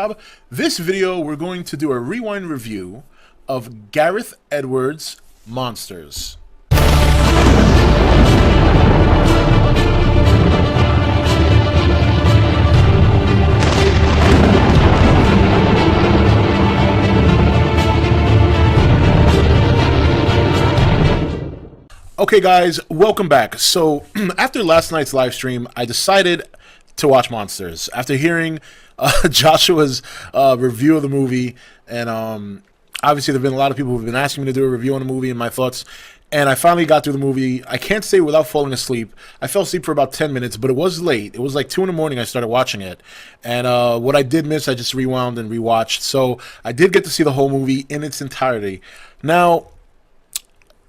Rob. This video, we're going to do a rewind review of Gareth Edwards Monsters. Okay guys, welcome back. So after last night's live stream, I decided to watch Monsters. After hearing Joshua's review of the movie, and obviously there have been a lot of people who've been asking me to do a review on the movie and my thoughts, and I finally got through the movie. I can't say without falling asleep. I fell asleep for about 10 minutes, but it was late. It was like 2 in the morning I started watching it. And what I did miss, I just rewound and rewatched. So I did get to see the whole movie in its entirety. Now,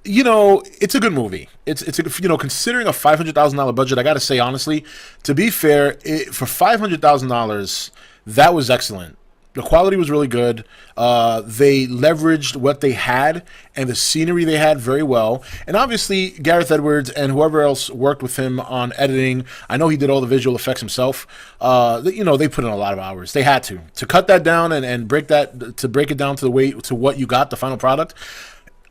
you know, it's a good movie. It's a, you know, considering a $500,000 budget, I got to say honestly, to be fair, for $500,000, that was excellent. The quality was really good. They leveraged what they had and the scenery they had very well. And obviously, Gareth Edwards and whoever else worked with him on editing, I know he did all the visual effects himself. You know, they put in a lot of hours. They had to cut that down and break it down to the way to what you got, the final product.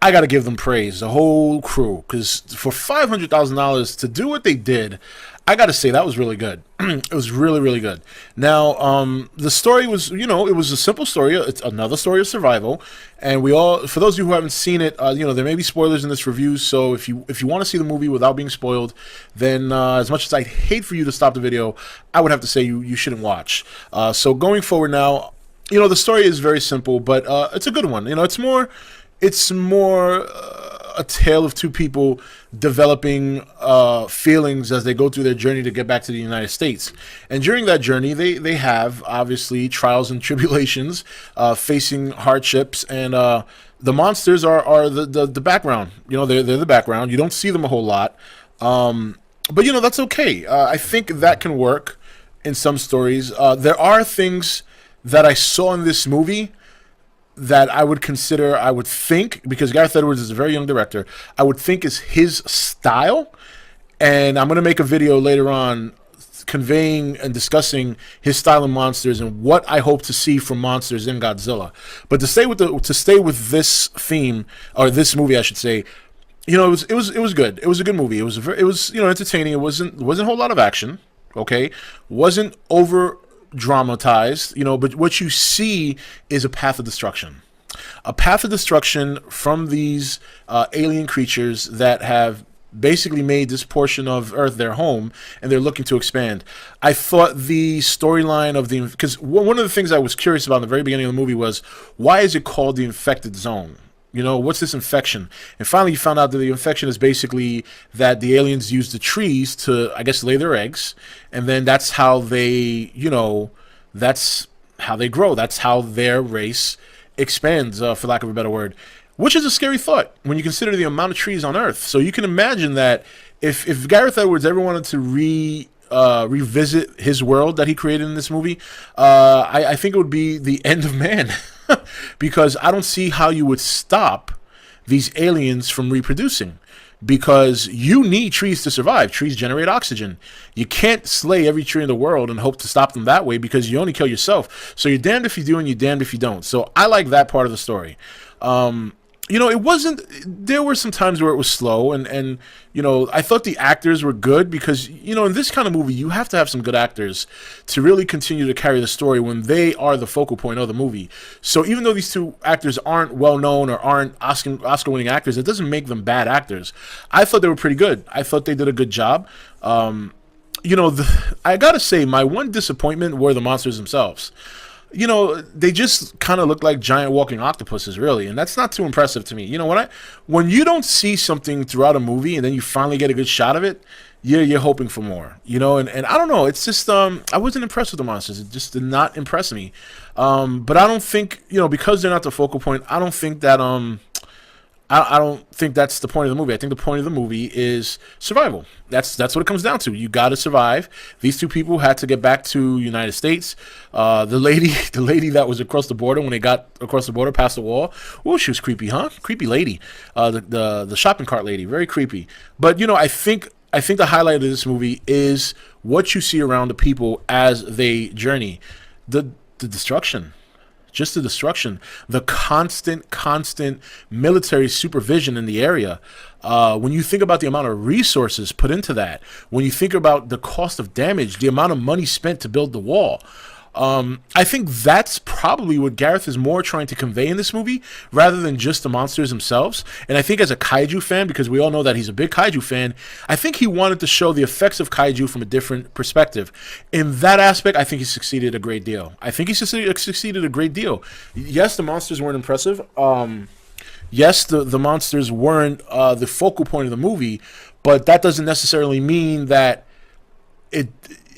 I got to give them praise, the whole crew, because for $500,000 to do what they did, I got to say that was really good. It was really, really good. Now, the story was, you know, it was a simple story. It's another story of survival, and we all, for those of you who haven't seen it, you know, there may be spoilers in this review. So if you want to see the movie without being spoiled, then as much as I'd hate for you to stop the video, I would have to say you shouldn't watch. So going forward now, you know, the story is very simple, but it's a good one. You know, it's more a tale of two people developing feelings as they go through their journey to get back to the United States. And during that journey, they have, obviously, trials and tribulations, facing hardships, and the monsters are the background. You know, they're the background. You don't see them a whole lot. But, you know, that's okay. I think that can work in some stories. There are things that I saw in this movie that I would consider, I would think, because Gareth Edwards is a very young director, I would think is his style. And I'm going to make a video later on conveying and discussing his style in Monsters and what I hope to see from Monsters in Godzilla. But to stay with this theme, or this movie, I should say, you know, it was good. It was a good movie. It was you know, entertaining. It wasn't a whole lot of action. Okay, wasn't over dramatized, you know, but what you see is a path of destruction. A path of destruction from these alien creatures that have basically made this portion of Earth their home, and they're looking to expand. I thought the storyline of because one of the things I was curious about in the very beginning of the movie was, why is it called the infected zone? You know, what's this infection? And finally, you found out that the infection is basically that the aliens use the trees to, I guess, lay their eggs. And then that's how they, you know, that's how they grow. That's how their race expands, for lack of a better word. Which is a scary thought when you consider the amount of trees on Earth. So you can imagine that if Gareth Edwards ever wanted to revisit his world that he created in this movie, I think it would be the end of man. Because I don't see how you would stop these aliens from reproducing, because you need trees to survive. Trees generate oxygen. You can't slay every tree in the world and hope to stop them that way, because you only kill yourself. So you're damned if you do and you're damned if you don't. So I like that part of the story. You know, there were some times where it was slow, and you know, I thought the actors were good, because, you know, in this kind of movie, you have to have some good actors to really continue to carry the story when they are the focal point of the movie. So even though these two actors aren't well-known or aren't Oscar-winning actors, it doesn't make them bad actors. I thought they were pretty good. I thought they did a good job. You know, I gotta say, my one disappointment were the monsters themselves. You know, they just kind of look like giant walking octopuses, really, and that's not too impressive to me. You know, when you don't see something throughout a movie and then you finally get a good shot of it, you're hoping for more. You know, and I don't know, it's just I wasn't impressed with the monsters. It just did not impress me. But I don't think, you know, because they're not the focal point, I don't think that I don't think that's the point of the movie. I think the point of the movie is survival. That's what it comes down to. You got to survive. These two people had to get back to United States. The lady that was across the border, when they got across the border past the wall, oh, she was creepy, huh? Creepy lady. The shopping cart lady, very creepy. But you know, I think the highlight of this movie is what you see around the people as they journey. The destruction. Just the destruction, the constant military supervision in the area. When you think about the amount of resources put into that, when you think about the cost of damage, the amount of money spent to build the wall, I think that's probably what Gareth is more trying to convey in this movie rather than just the monsters themselves. And I think as a kaiju fan, because we all know that he's a big kaiju fan, I think he wanted to show the effects of kaiju from a different perspective. In that aspect, I think he succeeded a great deal. Succeeded a great deal. Yes, the monsters weren't impressive. Yes, the monsters weren't the focal point of the movie, but that doesn't necessarily mean that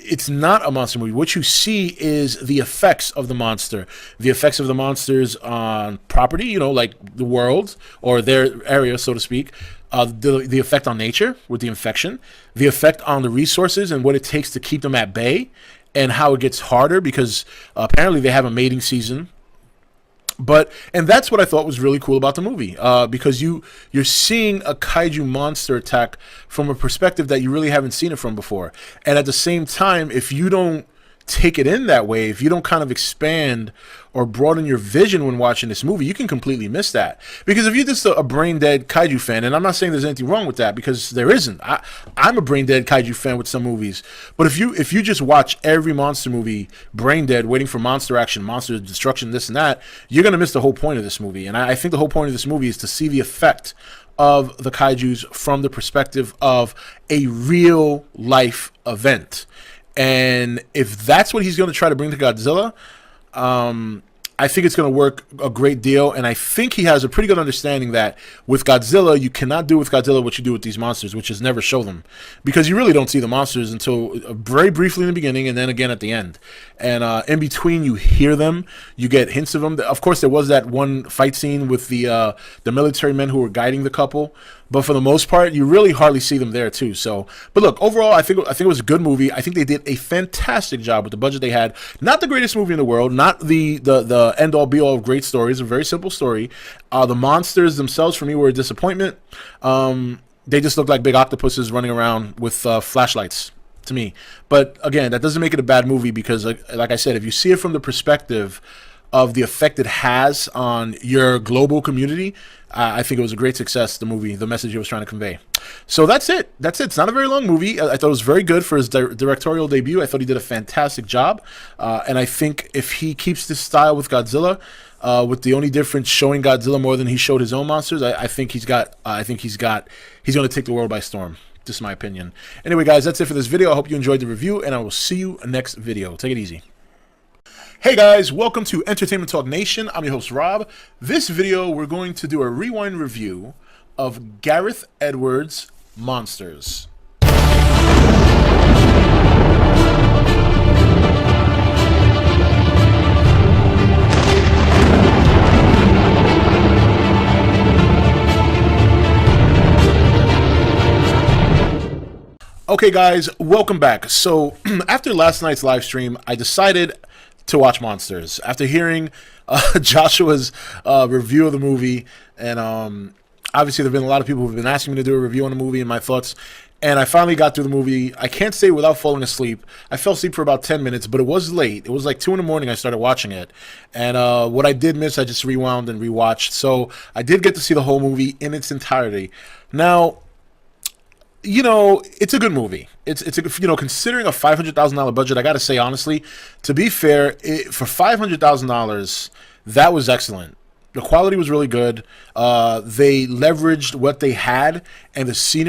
it's not a monster movie. What you see is the effects of the monster, the effects of the monsters on property, like the world or their area, so to speak, the effect on nature with the infection, the effect on the resources and what it takes to keep them at bay, and how it gets harder because apparently they have a mating season. And that's what I thought was really cool about the movie, because you're seeing a kaiju monster attack from a perspective that you really haven't seen it from before. And at the same time, if you don't take it in that way, if you don't kind of expand or broaden your vision when watching this movie, you can completely miss that. Because if you're just a brain dead kaiju fan, and I'm not saying there's anything wrong with that, because there isn't. I'm a brain dead kaiju fan with some movies, but if you just watch every monster movie brain dead, waiting for monster action, monster destruction, this and that, you're gonna miss the whole point of this movie. And I think the whole point of this movie is to see the effect of the kaijus from the perspective of a real life event. And if that's what he's going to try to bring to Godzilla, I think it's going to work a great deal. And I think he has a pretty good understanding that with Godzilla, you cannot do with Godzilla what you do with these monsters, which is never show them. Because you really don't see the monsters until very briefly in the beginning and then again at the end. And in between, you hear them. You get hints of them. Of course, there was that one fight scene with the military men who were guiding the couple. But for the most part, you really hardly see them there too. So, but look, overall, I think it was a good movie. I think they did a fantastic job with the budget they had. Not the greatest movie in the world, not the end all be all of great stories. A very simple story. The monsters themselves for me were a disappointment. They just looked like big octopuses running around with flashlights to me. But again, that doesn't make it a bad movie because, like I said, if you see it from the perspective of the effect it has on your global community, I think it was a great success, the movie, the message it was trying to convey. So that's it. It's not a very long movie. I thought it was very good for his directorial debut. I thought he did a fantastic job. And I think if he keeps this style with Godzilla, with the only difference showing Godzilla more than he showed his own monsters, I think he's going to take the world by storm. Just my opinion. Anyway, guys, that's it for this video. I hope you enjoyed the review, and I will see you next video. Take it easy. Hey guys, welcome to Entertainment Talk Nation. I'm your host Rob. This video we're going to do a rewind review of Gareth Edwards Monsters. Okay guys, welcome back. So after last night's live stream, I decided to watch Monsters after hearing Joshua's review of the movie, and obviously there have been a lot of people who've been asking me to do a review on the movie and my thoughts, and I finally got through the movie. I can't say without falling asleep. I fell asleep for about 10 minutes, but it was late. It was like 2 in the morning I started watching it, and what I did miss I just rewound and rewatched, so I did get to see the whole movie in its entirety. Now, it's a good movie. It's considering a $500,000 budget, I got to say honestly, to be fair, for $500,000, that was excellent. The quality was really good. They leveraged what they had, and the scenery